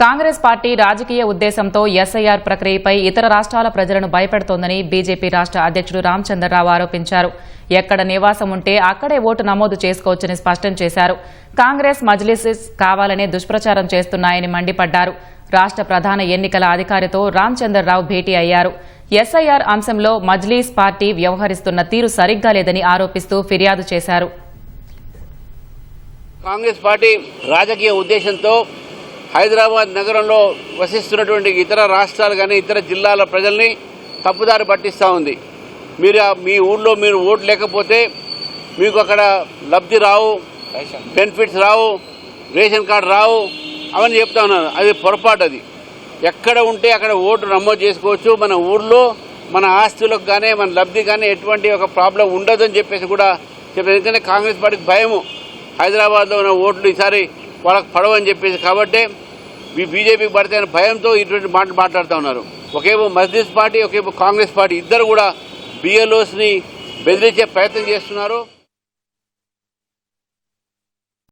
Congress party రాజకీయ ఉద్దేశంతో SIR ప్రక్రియపై ఇతర రాష్ట్రాల ప్రజలను భయపెడుతోందని బీజేపీ రాష్ట్ర అధ్యక్షుడు రామచంద్రరావు ఆరోపించారు. ఎక్కడ నివాసం ఉంటే అక్కడే ఓటు నమోదు చేసుకోవచ్చని స్పష్టం చేశారు. కాంగ్రెస్ మజ్లిస్ కావాలనే దుష్ప్రచారం చేస్తున్నాయని మండిపడ్డారు. రాష్ట్ర ప్రధాన ఎన్నికల అధికారితో రామచంద్రరావు భేటీ అయ్యారు. ఎస్ఐఆర్ అంశంలో మజ్లిస్ పార్టీ వ్యవహరిస్తున్న తీరు సరిగ్గా లేదని ఆరోపిస్తూ ఫిర్యాదు చేశారు. కాంగ్రెస్ పార్టీ రాజకీయ ఉద్దేశంతో హైదరాబాద్ నగరంలో వసిస్తున్నటువంటి ఇతర రాష్ట్రాలు కానీ ఇతర జిల్లాల ప్రజల్ని తప్పుదారి పట్టిస్తూ ఉంది. మీ ఊళ్ళో మీరు ఓటు లేకపోతే మీకు అక్కడ లబ్ధి రావు, బెనిఫిట్స్ రావు, రేషన్ కార్డు రావు అవన్నీ చెప్తా ఉన్నారు. అది పొరపాటు. అది ఎక్కడ ఉంటే అక్కడ ఓటు నమోదు చేసుకోవచ్చు. మన ఊళ్ళో మన ఆస్తులకు కానీ మన లబ్ధి కానీ ఎటువంటి ఒక ప్రాబ్లం ఉండదు అని చెప్పేసి కూడా చెప్పారు. ఎందుకంటే కాంగ్రెస్ పార్టీకి భయము హైదరాబాద్లో ఉన్న ఓట్లు ఈసారి వాళ్ళకి పడవని చెప్పేసి కాబట్టి బీజేపీకి పడితే భయంతో ఇటువంటి మాటలు మాట్లాడుతూ ఉన్నారు. ఒకేమో మజ్లిస్ పార్టీ, ఒకేమో కాంగ్రెస్ పార్టీ ఇద్దరు కూడా BLOస్ని బెదిరించే ప్రయత్నం చేస్తున్నారు.